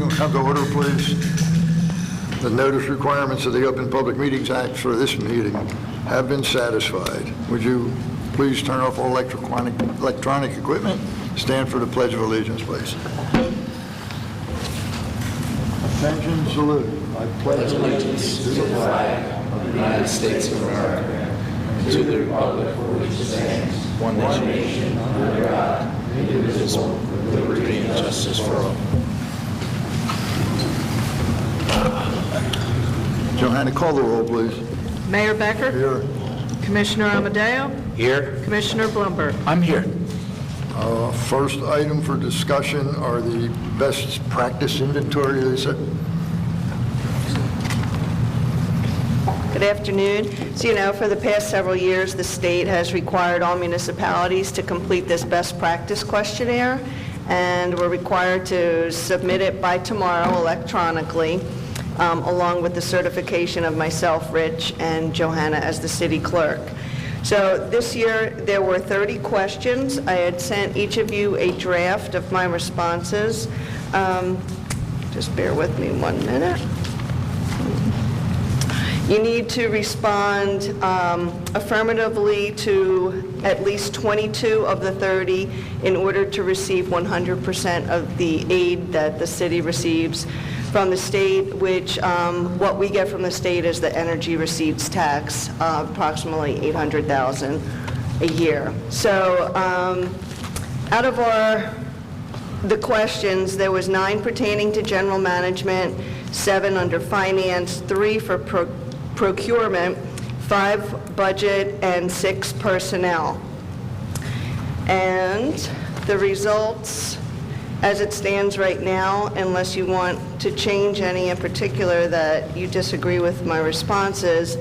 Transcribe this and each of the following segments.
meeting will come to order, please. The notice requirements of the Open Public Meetings Act for this meeting have been satisfied. Would you please turn off all electronic equipment? Stand for the Pledge of Allegiance, please. Attention, salute. I pledge allegiance to the flag of the United States of America and to the republic for which it stands, one nation, under God, indivisible, with liberty and justice for all. Johanna, call the roll, please. Mayor Becker? Here. Commissioner Amadeo? Here. Commissioner Blumberg? I'm here. First item for discussion are the best practice inventory, Lisa. Good afternoon. So, for the past several years, the state has required all municipalities to complete this best practice questionnaire, and we're required to submit it by tomorrow electronically, along with the certification of myself, Rich, and Johanna as the city clerk. So this year, there were 30 questions. I had sent each of you a draft of my responses. Just bear with me 1 minute. You need to respond affirmatively to at least 22 of the 30 in order to receive 100% of the aid that the city receives from the state, which what we get from the state is the energy receipts tax, approximately $800,000 a year. So out of the questions, there was 9 pertaining to general management, 7 under finance, 3 for procurement, 5 budget, and 6 personnel. And the results, as it stands right now, unless you want to change any in particular that you disagree with my responses,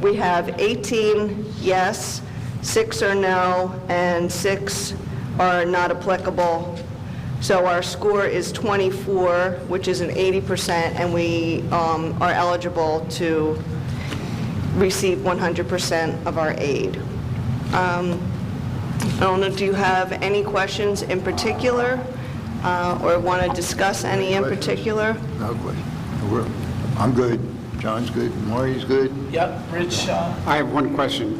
we have 18 yes, 6 are no, and 6 are not applicable. So our score is 24, which is an 80%, and we are eligible to receive 100% of our aid. I don't know, do you have any questions in particular, or want to discuss any in particular? No question. I'm good. John's good. Maury's good. Yep, Rich. I have one question.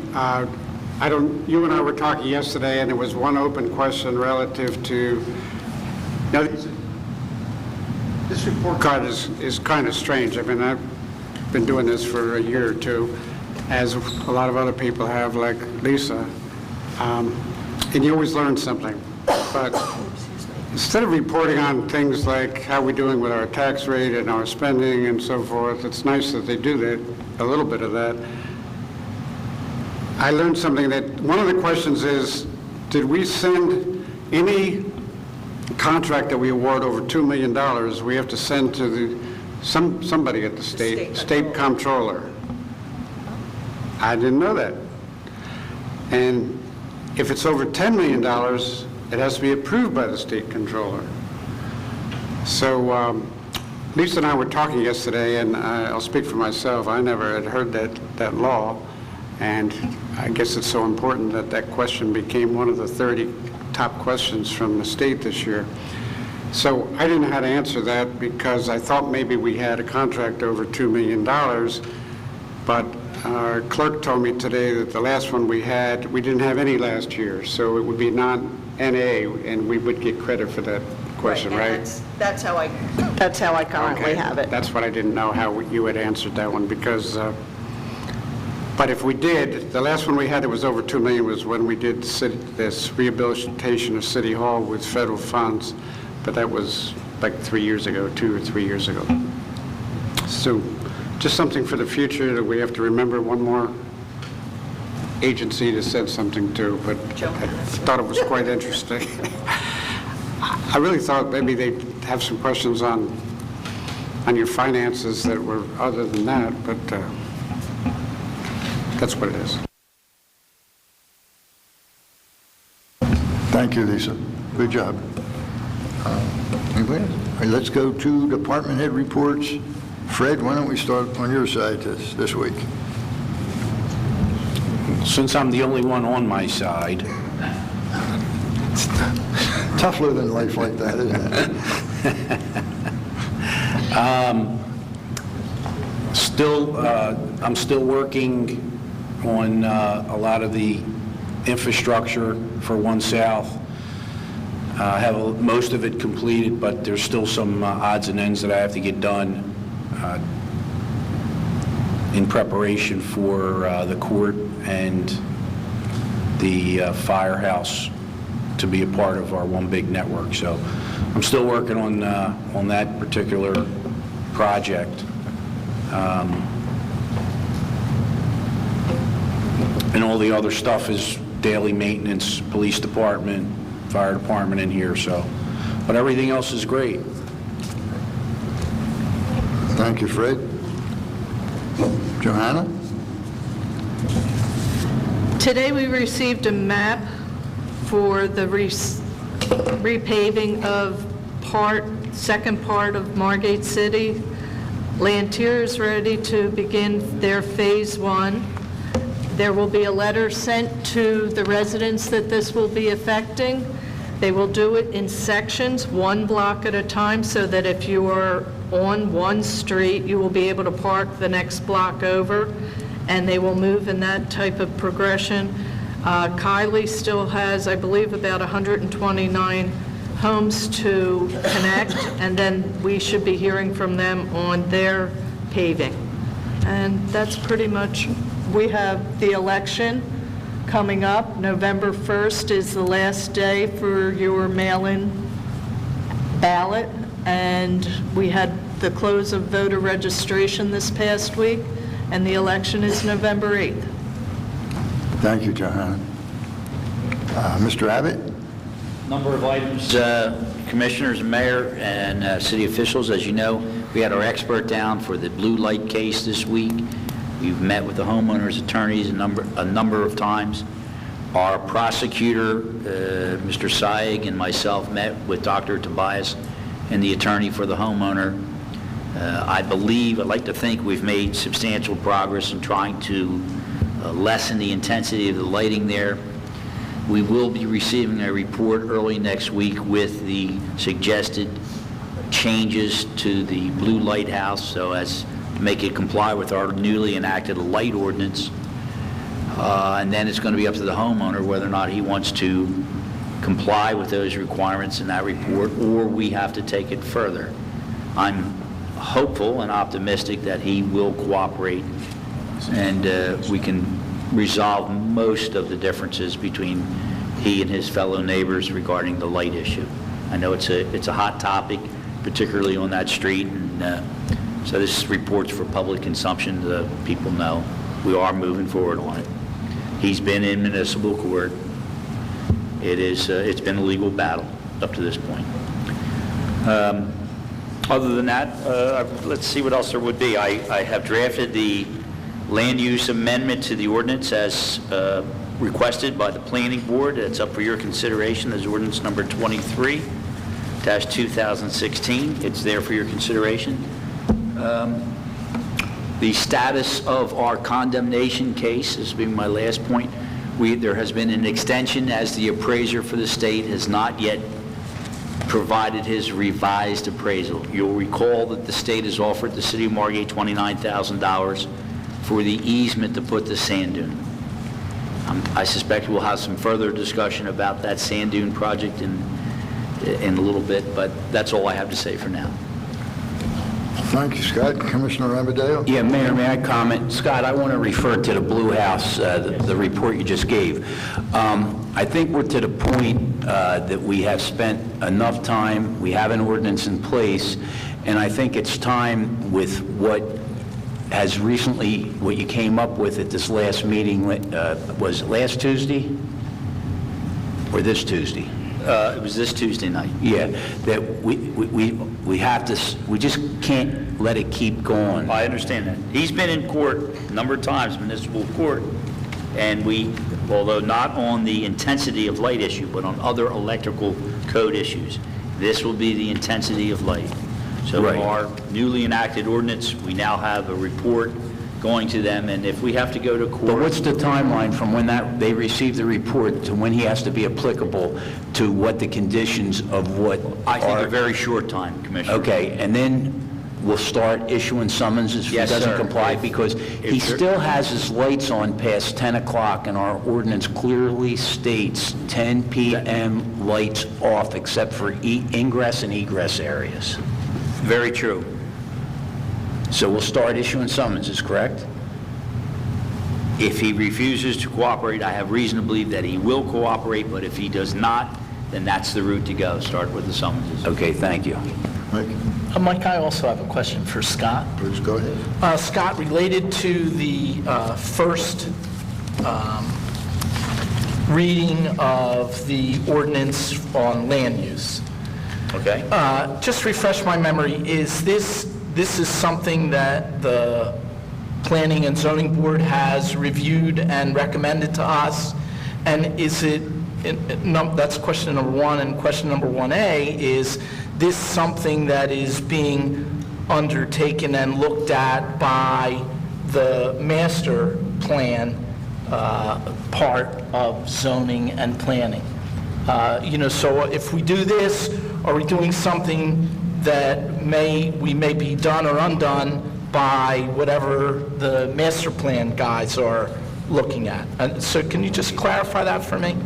You and I were talking yesterday, and there was one open question relative to. Now, this report card is kind of strange. I mean, I've been doing this for a year or two, as a lot of other people have, like Lisa. And you always learn something. But instead of reporting on things like how we're doing with our tax rate and our spending and so forth, it's nice that they do that, a little bit of that. I learned something that one of the questions is, did we send any contract that we award over $2 million, we have to send to somebody at the state comptroller? I didn't know that. And if it's over $10 million, it has to be approved by the state comptroller. So Lisa and I were talking yesterday, and I'll speak for myself. I never had heard that law, and I guess it's so important that that question became one of the 30 top questions from the state this year. So I didn't know how to answer that because I thought maybe we had a contract over $2 million, but our clerk told me today that the last one we had, we didn't have any last year, so it would be non-NA, and we would get credit for that question, right? That's how I currently have it. That's what I didn't know, how you had answered that one, because but if we did, the last one we had that was over $2 million was when we did this rehabilitation of City Hall with federal funds, but that was like 3 years ago, 2 or 3 years ago. So just something for the future that we have to remember, one more agency to send something to, but I thought it was quite interesting. I really thought maybe they'd have some questions on your finances that were other than that, but that's what it is. Thank you, Lisa. Good job. Anybody else? All right, let's go to department head reports. Fred, why don't we start on your side this week? Since I'm the only one on my side. Tough living life like that, isn't it? I'm still working on a lot of the infrastructure for 1 South. I have most of it completed, but there's still some odds and ends that I have to get done in preparation for the court and the firehouse to be a part of our one big network. So I'm still working on that particular project. And all the other stuff is daily maintenance, police department, fire department in here, so. But everything else is great. Thank you, Fred. Johanna? Today, we received a map for the repaving of second part of Margate City. Lantier is ready to begin their Phase 1. There will be a letter sent to the residents that this will be affecting. They will do it in sections, 1 block at a time, so that if you are on one street, you will be able to park the next block over, and they will move in that type of progression. Kylie still has, I believe, about 129 homes to connect, and then we should be hearing from them on their paving. And that's pretty much, we have the election coming up. November 1st is the last day for your mail-in ballot, and we had the close of voter registration this past week, and the election is November 8th. Thank you, Johanna. Mr. Abbott? Number of items, Commissioners, Mayor, and city officials. As you know, we had our expert down for the blue light case this week. We've met with the homeowners' attorneys a number of times. Our prosecutor, Mr. Saig, and myself met with Dr. Tobias and the attorney for the homeowner. I'd like to think we've made substantial progress in trying to lessen the intensity of the lighting there. We will be receiving a report early next week with the suggested changes to the blue lighthouse so as to make it comply with our newly enacted light ordinance. And then it's going to be up to the homeowner whether or not he wants to comply with those requirements in that report, or we have to take it further. I'm hopeful and optimistic that he will cooperate, and we can resolve most of the differences between he and his fellow neighbors regarding the light issue. I know it's a hot topic, particularly on that street, and so this report's for public consumption. The people know we are moving forward on it. He's been in municipal court. It's been a legal battle up to this point. Other than that, let's see what else there would be. I have drafted the land use amendment to the ordinance as requested by the planning board. It's up for your consideration as ordinance number 23-2016. It's there for your consideration. The status of our condemnation case, this being my last point, there has been an extension as the appraiser for the state has not yet provided his revised appraisal. You'll recall that the state has offered the city of Margate $29,000 for the easement to put the sand dune. I suspect we'll have some further discussion about that sand dune project in a little bit, but that's all I have to say for now. Thank you, Scott. Commissioner Amadeo? Yeah, Mayor, may I comment? Scott, I want to refer to the Blue House, the report you just gave. I think we're to the point that we have spent enough time, we have an ordinance in place, and I think it's time with what has recently, what you came up with at this last meeting, was it last Tuesday or this Tuesday? It was this Tuesday night. Yeah, that we have to, we just can't let it keep going. I understand that. He's been in court a number of times, municipal court, and we, although not on the intensity of light issue, but on other electrical code issues, this will be the intensity of light. So Right. Our newly enacted ordinance, we now have a report going to them, and if we have to go to court... But what's the timeline from when they receive the report to when he has to be applicable to what the conditions of what I think are? a very short time, Commissioner. Okay, and then we'll start issuing summonses if he Yes, doesn't sir. comply? If- Because he you're- still has his lights on past 10 o'clock, and our ordinance clearly states 10 p.m. lights off, except for ingress and egress areas. Very true. So we'll start issuing summonses, correct? If he refuses to cooperate, I have reason to believe that he will cooperate, but if he does not, then that's the route to go, start with the summonses. Okay, thank you. Mike, Mike, I also have a question for Scott. please go ahead. Scott, related to the first reading of the ordinance on land use, Okay? just refresh my memory, is this is something that the Planning and Zoning Board has reviewed and recommended to us? And is it, that's question number one, and question number 1A, is this something that is being undertaken and looked at by the master plan part of zoning and planning? So if we do this, are we doing something that we may be done or undone by whatever the master plan guys are looking at? And so can you just clarify that for me?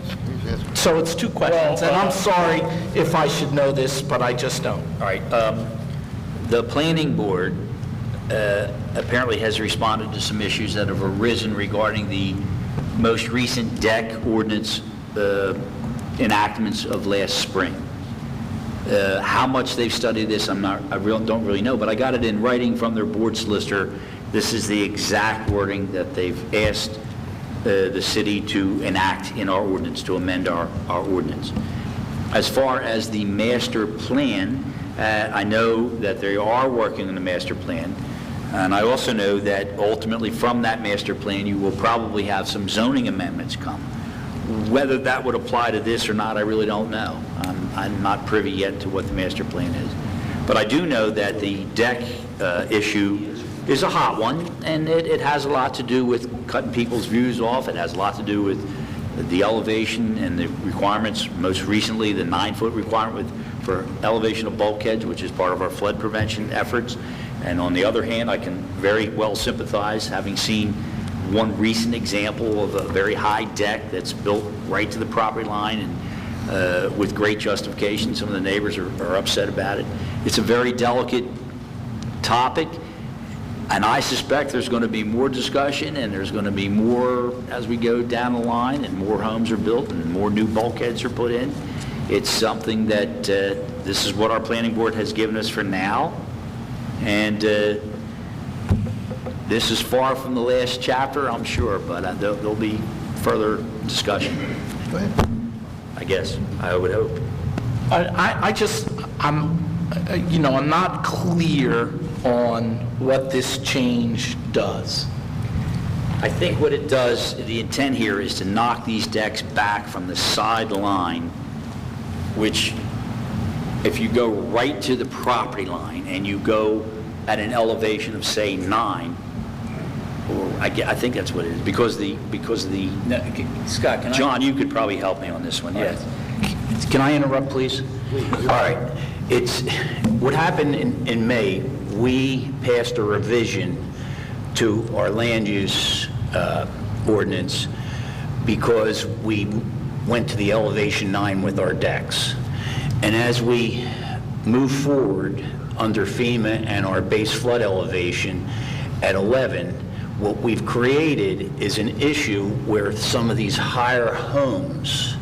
So it's two questions, and I'm sorry if I should know this, but I just don't. All right. The planning board apparently has responded to some issues that have arisen regarding the most recent deck ordinance enactments of last spring. How much they've studied this, don't really know, but I got it in writing from their board solicitor. This is the exact wording that they've asked the city to enact in our ordinance, to amend our ordinance. As far as the master plan, I know that they are working on the master plan, and I also know that ultimately from that master plan, you will probably have some zoning amendments come. Whether that would apply to this or not, I really don't know. I'm not privy yet to what the master plan is. But I do know that the deck issue is a hot one, and it has a lot to do with cutting people's views off. It has a lot to do with the elevation and the requirements, most recently the 9-foot requirement for elevation of bulkheads, which is part of our flood prevention efforts. And on the other hand, I can very well sympathize, having seen one recent example of a very high deck that's built right to the property line and with great justification. Some of the neighbors are upset about it. It's a very delicate topic, and I suspect there's going to be more discussion, and there's going to be more as we go down the line, and more homes are built and more new bulkheads are put in. It's something that this is what our planning board has given us for now, and this is far from the last chapter, I'm sure, but there'll be further discussion. Go ahead. I guess, I would hope. I'm not clear on what this change does. I think what it does, the intent here is to knock these decks back from the sideline, which if you go right to the property line and you go at an elevation of, say, 9, or I think that's what it is, because the Scott, can John, you could probably help me on this one, yes. Can I interrupt, please? All right. It's, what happened in May, we passed a revision to our land use ordinance because we went to the elevation 9 with our decks. And as we move forward under FEMA and our base flood elevation at 11, what we've created is an issue where some of these higher homes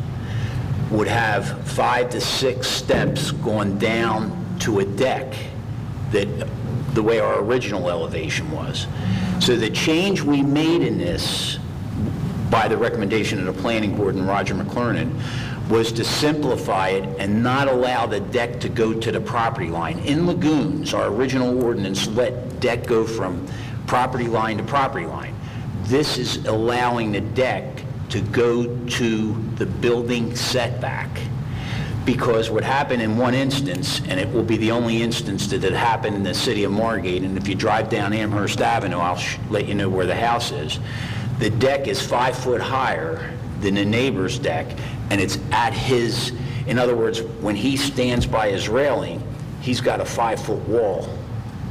would have 5 to 6 steps going down to a deck that the way our original elevation was. So the change we made in this by the recommendation of the planning board and Roger McClernand was to simplify it and not allow the deck to go to the property line. In lagoons, our original ordinance let deck go from property line to property line. This is allowing the deck to go to the building setback. Because what happened in one instance, and it will be the only instance that it happened in the city of Margate, and if you drive down Amherst Avenue, I'll let you know where the house is. The deck is 5 foot higher than the neighbor's deck, and it's at his, in other words, when he stands by his railing, he's got a 5 foot wall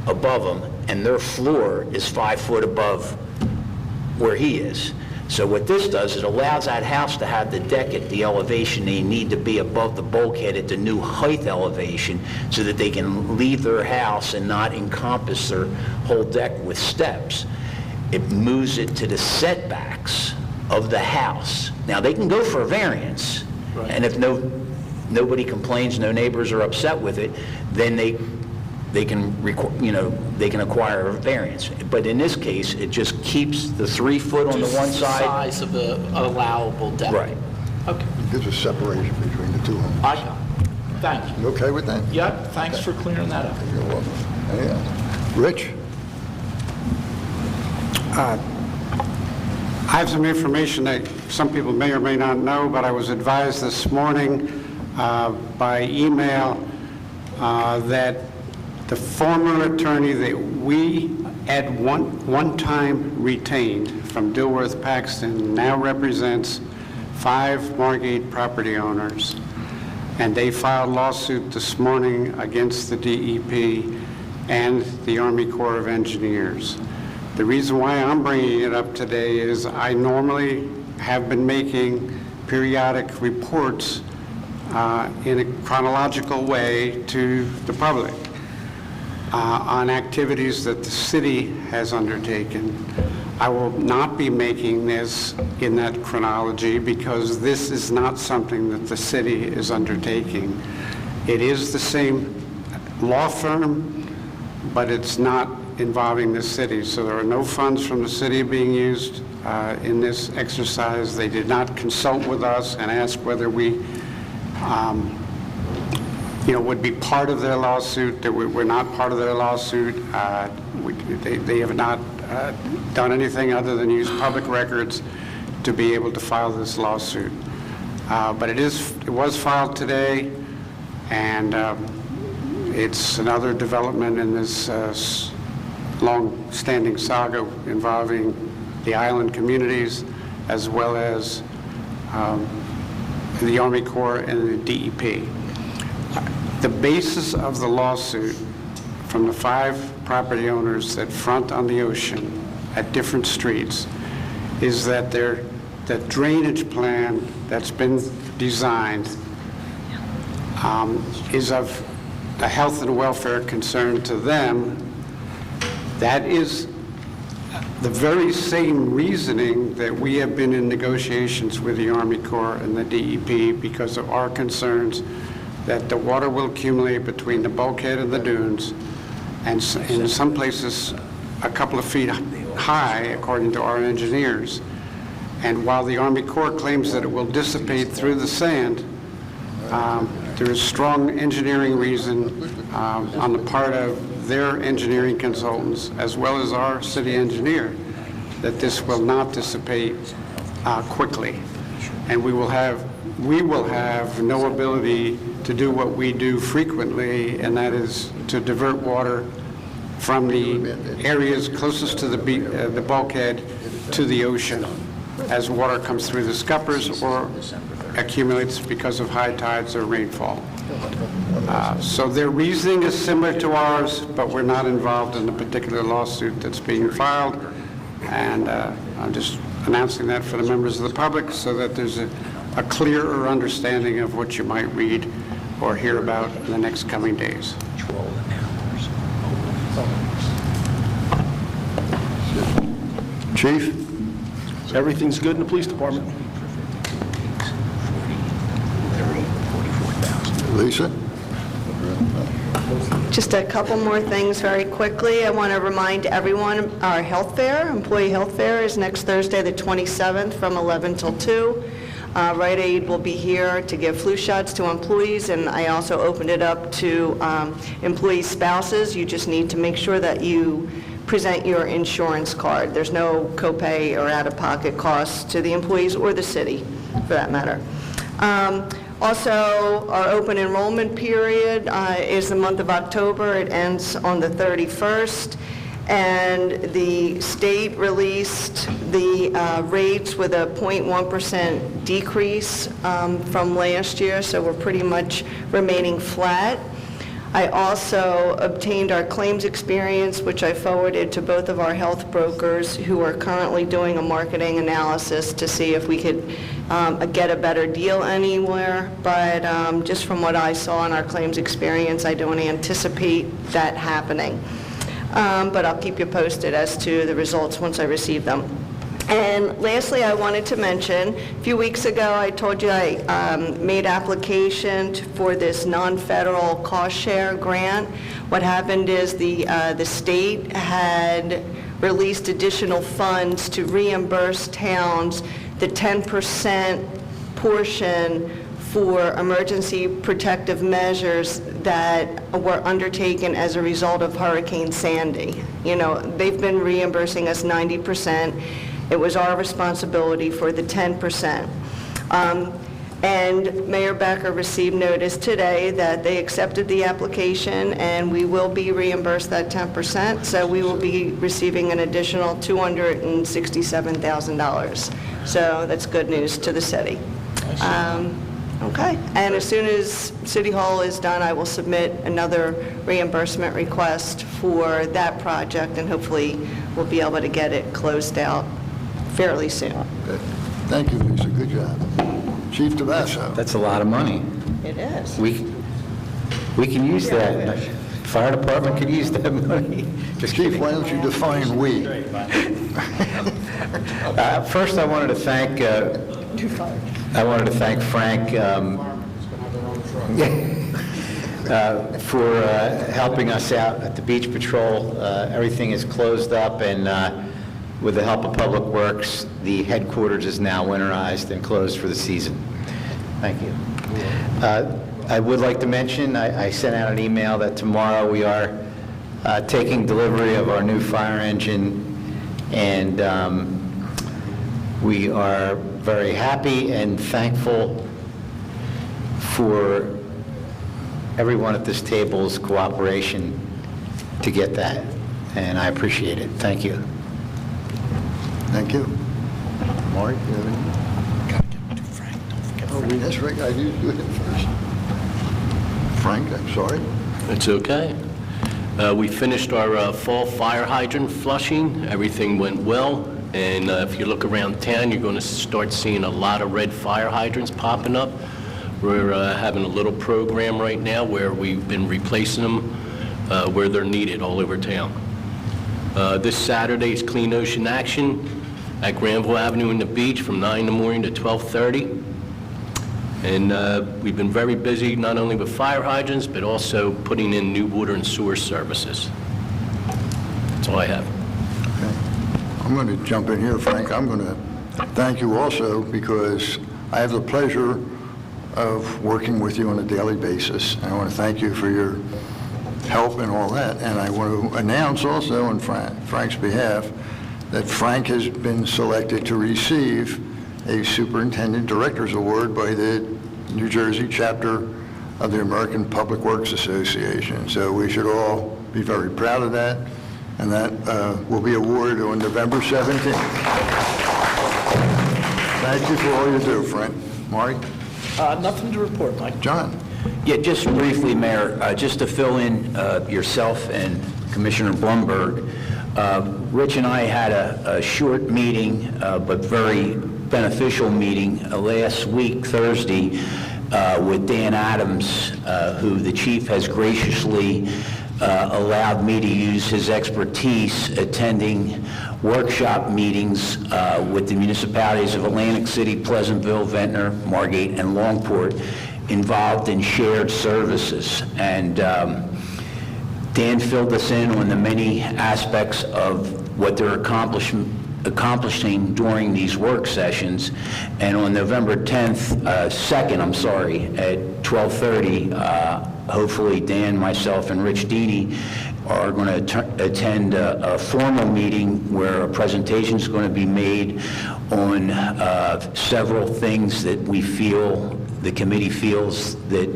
above them, and their floor is 5 foot above where he is. So what this does, it allows that house to have the deck at the elevation they need to be above the bulkhead at the new height elevation, so that they can leave their house and not encompass their whole deck with steps. It moves it to the setbacks of the house. Now, they can go for a variance, and if nobody complains, no neighbors are upset with it, then they can they can acquire a variance. But in this case, it just keeps the 3 foot on the one side. Size of the allowable deck. Right. Okay. There's a separation between the two homes. I got it. Thank you. You okay with that? Yep, thanks for clearing that up. You're welcome. Anything else? Rich? I have some information that some people may or may not know, but I was advised this morning by email that the former attorney that we at one time retained from Dilworth Paxton now represents 5 Margate property owners, and they filed lawsuit this morning against the DEP and the Army Corps of Engineers. The reason why I'm bringing it up today is I normally have been making periodic reports in a chronological way to the public on activities that the city has undertaken. I will not be making this in that chronology because this is not something that the city is undertaking. It is the same law firm, but it's not involving the city. So there are no funds from the city being used in this exercise. They did not consult with us and ask whether we would be part of their lawsuit, that we're not part of their lawsuit. They have not done anything other than use public records to be able to file this lawsuit. But it was filed today, and it's another development in this long-standing saga involving the island communities as well as the Army Corps and the DEP. The basis of the lawsuit from the 5 property owners that front on the ocean at different streets is that the drainage plan that's been designed is of a health and welfare concern to them. That is the very same reasoning that we have been in negotiations with the Army Corps and the DEP because of our concerns that the water will accumulate between the bulkhead and the dunes, and in some places a couple of feet high, according to our engineers. And while the Army Corps claims that it will dissipate through the sand, there is strong engineering reason on the part of their engineering consultants, as well as our city engineer, that this will not dissipate quickly. And we will have no ability to do what we do frequently, and that is to divert water from the areas closest to the bulkhead to the ocean as water comes through the scuppers or accumulates because of high tides or rainfall. So their reasoning is similar to ours, but we're not involved in the particular lawsuit that's being filed. And I'm just announcing that for the members of the public so that there's a clearer understanding of what you might read or hear about in the next coming days. Chief? Everything's good in the police department. Lisa? Just a couple more things very quickly. I want to remind everyone our health fair, employee health fair, is next Thursday, the 27th, from 11 till 2. Rite Aid will be here to give flu shots to employees, and I also opened it up to employee spouses. You just need to make sure that you present your insurance card. There's no copay or out-of-pocket costs to the employees or the city, for that matter. Also, our open enrollment period is the month of October. It ends on the 31st. And the state released the rates with a 0.1% decrease from last year, so we're pretty much remaining flat. I also obtained our claims experience, which I forwarded to both of our health brokers who are currently doing a marketing analysis to see if we could get a better deal anywhere. But just from what I saw in our claims experience, I don't anticipate that happening. But I'll keep you posted as to the results once I receive them. And lastly, I wanted to mention, a few weeks ago, I told you I made application for this non-federal cost share grant. What happened is the state had released additional funds to reimburse towns the 10% portion for emergency protective measures that were undertaken as a result of Hurricane Sandy. You know, they've been reimbursing us 90%. It was our responsibility for the 10%. And Mayor Becker received notice today that they accepted the application and we will be reimbursed that 10%. So we will be receiving an additional $267,000. So that's good news to the city. Okay, and as soon as City Hall is done, I will submit another reimbursement request for that project, and hopefully we'll be able to get it closed out fairly soon. Good. Thank you, Lisa. Good job. Chief Tabasco. That's a lot of money. It is. We can use that. Fire department could use that money. Just Chief, kidding. why don't you define "we"? First, I wanted to thank Frank for helping us out at the Beach Patrol. Everything is closed up, and with the help of Public Works, the headquarters is now winterized and closed for the season. Thank you. I would like to mention, I sent out an email that tomorrow we are taking delivery of our new fire engine, and we are very happy and thankful for everyone at this table's cooperation to get that, and I appreciate it. Thank you. Thank you. Mark, you have any? Oh, that's right. I do it first. Frank, I'm sorry. It's okay. We finished our fall fire hydrant flushing. Everything went well. And if you look around town, you're going to start seeing a lot of red fire hydrants popping up. We're having a little program right now where we've been replacing them where they're needed all over town. This Saturday is Clean Ocean Action at Granville Avenue and the beach from 9 in the morning to 12:30. And we've been very busy not only with fire hydrants, but also putting in new water and sewer services. That's all I have. Okay. I'm going to jump in here, Frank. I'm going to thank you also because I have the pleasure of working with you on a daily basis. I want to thank you for your help and all that. And I want to announce also on Frank's behalf that Frank has been selected to receive a Superintendent Director's Award by the New Jersey chapter of the American Public Works Association. So we should all be very proud of that, and that will be awarded on November 17th. Thank you for all you do, Frank. Mark? Nothing to report, Mike. John? Yeah, just briefly, Mayor, just to fill in yourself and Commissioner Blumberg, Rich and I had a short meeting, but very beneficial meeting last week, Thursday, with Dan Adams, who the chief has graciously allowed me to use his expertise attending workshop meetings with the municipalities of Atlantic City, Pleasantville, Ventnor, Margate, and Longport involved in shared services. And Dan filled us in on the many aspects of what they're accomplishing during these work sessions. And on November 2nd, at 12:30, hopefully Dan, myself, and Rich Deeney are going to attend a formal meeting where a presentation is going to be made on several things that we feel, the committee feels that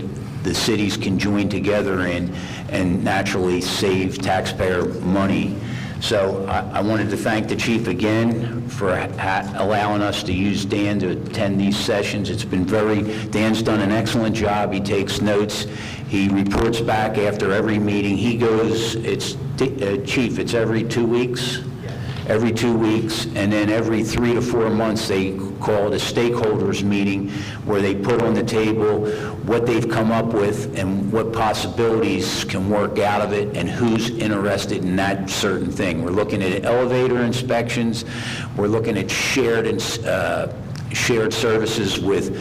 the cities can join together in and naturally save taxpayer money. So I wanted to thank the chief again for allowing us to use Dan to attend these sessions. Dan's done an excellent job. He takes notes. He reports back after every meeting. He goes, Chief, it's every 2 weeks? Every 2 weeks, and then every 3 to 4 months, they call it a stakeholders meeting where they put on the table what they've come up with and what possibilities can work out of it and who's interested in that certain thing. We're looking at elevator inspections. We're looking at shared services with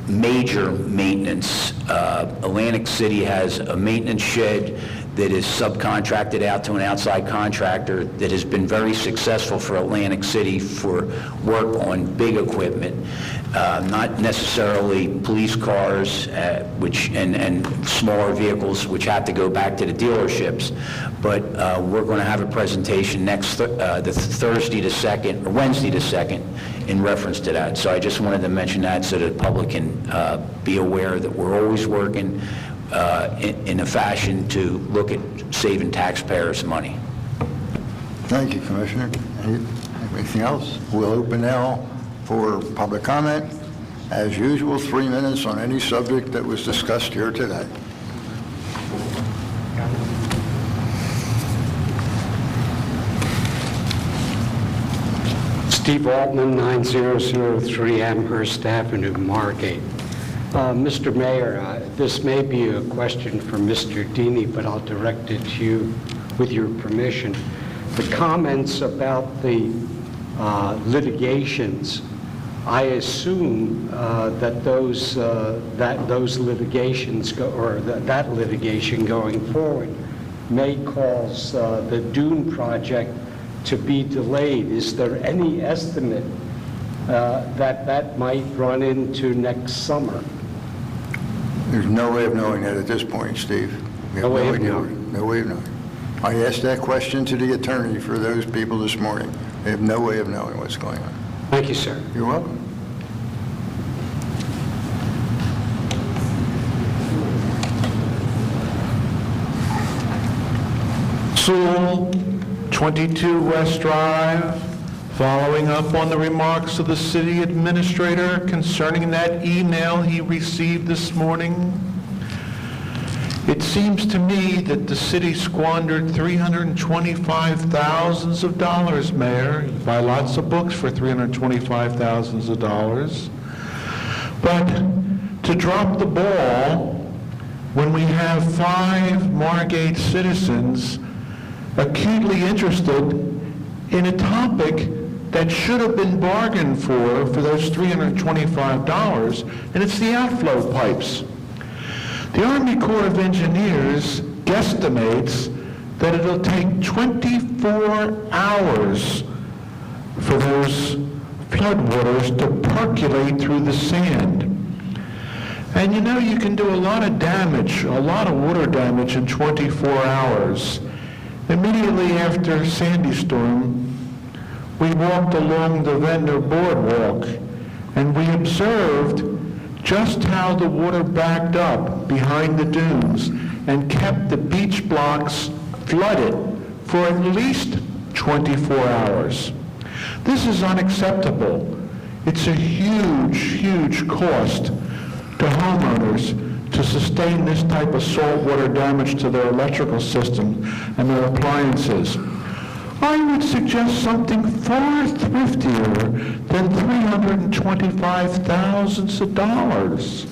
major maintenance. Atlantic City has a maintenance shed that is subcontracted out to an outside contractor that has been very successful for Atlantic City for work on big equipment, not necessarily police cars, and smaller vehicles which have to go back to the dealerships. But we're going to have a presentation next the Thursday the 2nd, or Wednesday the 2nd, in reference to that. So I just wanted to mention that so that the public can be aware that we're always working in a fashion to look at saving taxpayers' money. Thank you, Commissioner. Anything else? We'll open now for public comment. As usual, 3 minutes on any subject that was discussed here today. Steve Altman, 9003 Amherst Avenue, Margate. Mr. Mayor, this may be a question for Mr. Deeney, but I'll direct it to you with your permission. The comments about the litigations, I assume that those litigations that litigation going forward may cause the Dune project to be delayed. Is there any estimate that might run into next summer? There's no way of knowing that at this point, Steve. We have No way of idea. knowing. No way of knowing. I asked that question to the attorney for those people this morning. They have no way of knowing what's going on. Thank you, sir. You're welcome. Sewell, 22 West Drive, following up on the remarks of the city administrator concerning that email he received this morning. It seems to me that the city squandered $325,000, Mayor. You buy lots of books for $325,000. But to drop the ball when we have 5 Margate citizens acutely interested in a topic that should have been bargained for those $325, and it's the outflow pipes. The Army Corps of Engineers guesstimates that it'll take 24 hours for those floodwaters to percolate through the sand. And you know, you can do a lot of damage, a lot of water damage in 24 hours. Immediately after Sandy Storm, we walked along the Ventnor Boardwalk and we observed just how the water backed up behind the dunes and kept the beach blocks flooded for at least 24 hours. This is unacceptable. It's a huge, huge cost to homeowners to sustain this type of saltwater damage to their electrical system and their appliances. I would suggest something far thriftier than $325,000.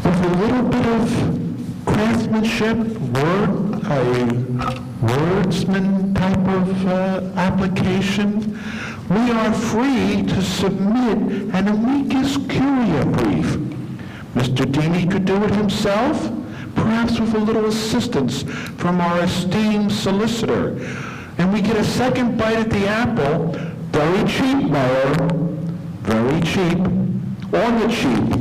With a little bit of craftsmanship, a wordsman type of application, we are free to submit an amicus curiae brief. Mr. Deeney could do it himself, perhaps with a little assistance from our esteemed solicitor. And we get a second bite at the apple, very cheap, Mayor, very cheap, on the cheap.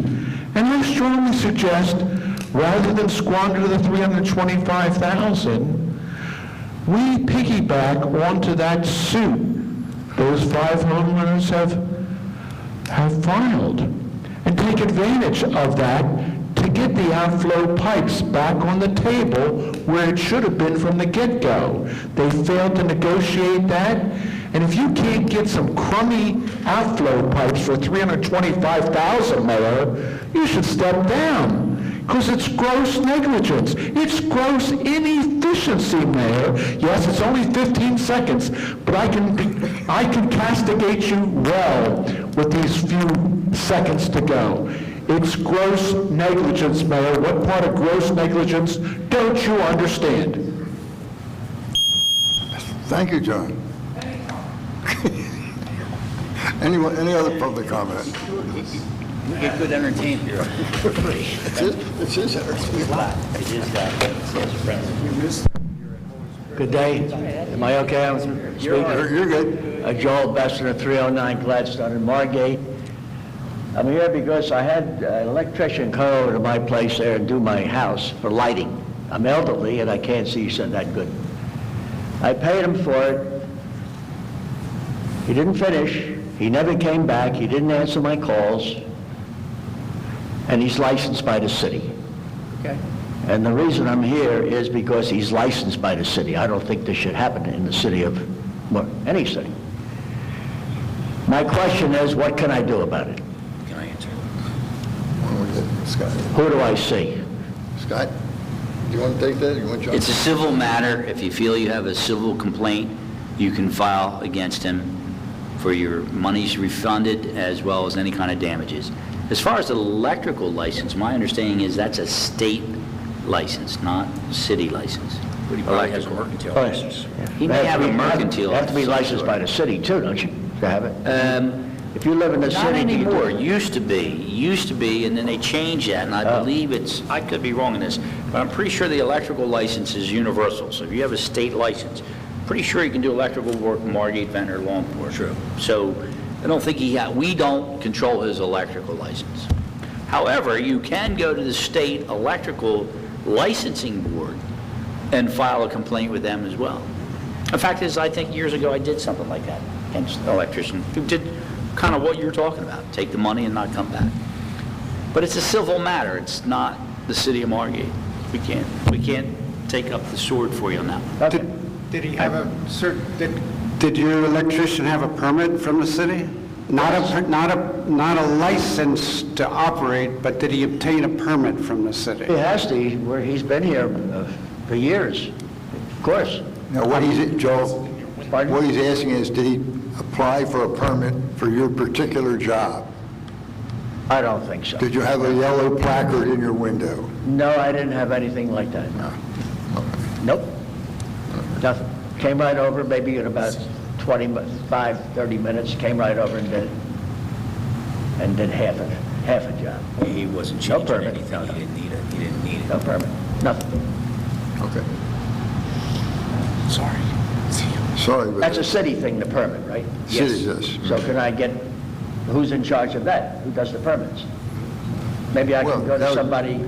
And I strongly suggest, rather than squander the $325,000, we piggyback onto that suit those 5 homeowners have filed, and take advantage of that to get the outflow pipes back on the table where it should have been from the get-go. They failed to negotiate that, and if you can't get some crummy outflow pipes for $325,000, Mayor, you should step down. Because it's gross negligence. It's gross inefficiency, Mayor. Yes, it's only 15 seconds, but I can castigate you well with these few seconds to go. It's gross negligence, Mayor. What part of gross negligence don't you understand? Thank you, John. Any other public comment? We get good entertainment here. It's his entertainment. It is that. Good day. Am I okay? I'm speaking. You're good. Joel Bessner, 309 Gladstone in Margate. I'm here because I had an electrician come over to my place there and do my house for lighting. I'm elderly and I can't see so that good. I paid him for it. He didn't finish. He never came back. He didn't answer my calls. And he's licensed by the city. Okay. And the reason I'm here is because he's licensed by the city. I don't think this should happen in the city of, well, any city. My question is, what can I do about it? Can I answer? Scott. Who do I see? Scott, do you want to take that? You want John? It's a civil matter. If you feel you have a civil complaint, you can file against him for your monies refunded as well as any kind of damages. As far as the electrical license, my understanding is that's a state license, not city license. He probably has a mercantile license. He may have a mercantile. You have to be licensed by the city too, don't you, to have it? If you live in the city... Not do you do anymore. it? Used to be, and then they changed that, and I believe it's, I could be wrong in this, but I'm pretty sure the electrical license is universal. So if you have a state license, pretty sure you can do electrical work in Margate, Ventnor, Longport. True. So I don't think we don't control his electrical license. However, you can go to the state electrical licensing board and file a complaint with them as well. The fact is, I think years ago I did something like that against an electrician who did kind of what you're talking about, take the money and not come back. But it's a civil matter. It's not the city of Margate. We can't take up the sword for you on that one. Did he have did your electrician have a permit from the city? Not a license to operate, but did he obtain a permit from the city? He has to, where he's been here for years, of course. Now, Joe, Pardon? what he's asking is, did he apply for a permit for your particular job? I don't think so. Did you have a yellow placard in your window? No, I didn't have anything like that, no. Nope. Nothing. Came right over, maybe in about 30 minutes, came right over and did it. And did half a job. He wasn't No changing permit. anything. He didn't need it. No permit, nothing. Okay. Sorry. But That's a city thing, the permit, right? city does. So can I get, who's in charge of that? Who does the permits? Maybe I Well, can go that to would- somebody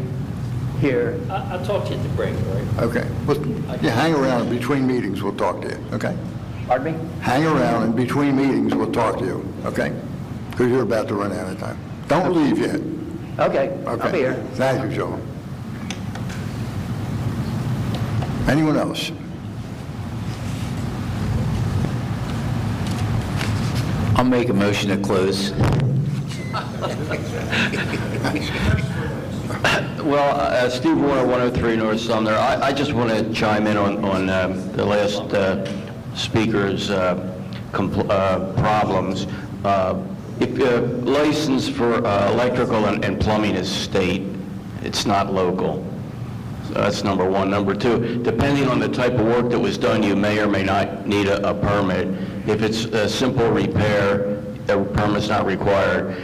here. I'll talk to you at the break, all right? Okay. Well, you hang around between meetings, we'll talk to you, okay? Pardon me? Hang around, and between meetings, we'll talk to you, okay? Because you're about to run out of time. Don't leave yet. Okay, Okay. I'll be here. Thank you, Joel. Anyone else? I'll make a motion to close. Well, Steve Warner, 103 North Sumner. I just want to chime in on the last speaker's problems. If license for electrical and plumbing is state, it's not local. So that's number one. Number two, depending on the type of work that was done, you may or may not need a permit. If it's a simple repair, a permit's not required.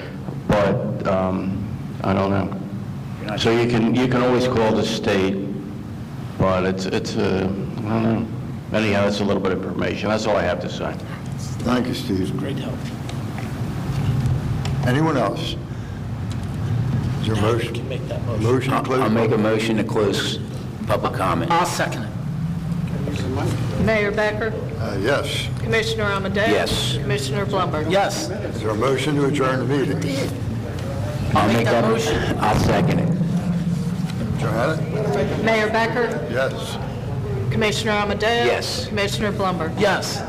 But I don't know. So you can always call the state, but it's I don't know. Anyhow, that's a little bit of information. That's all I have to say. Thank you, Steve. Great help. Anyone else? Is there a motion? Can make that A motion to close? I'll make a motion to close public comment. I'll second it. Mayor Becker, Yes. Commissioner Amadeus. Yes. Commissioner Blumberg. Yes. Is there a motion to adjourn the meeting? I'll make that motion. I'll second it. Johanna? Mayor Becker, Yes. Commissioner Amadeo. Yes. Commissioner Blumberg. Yes.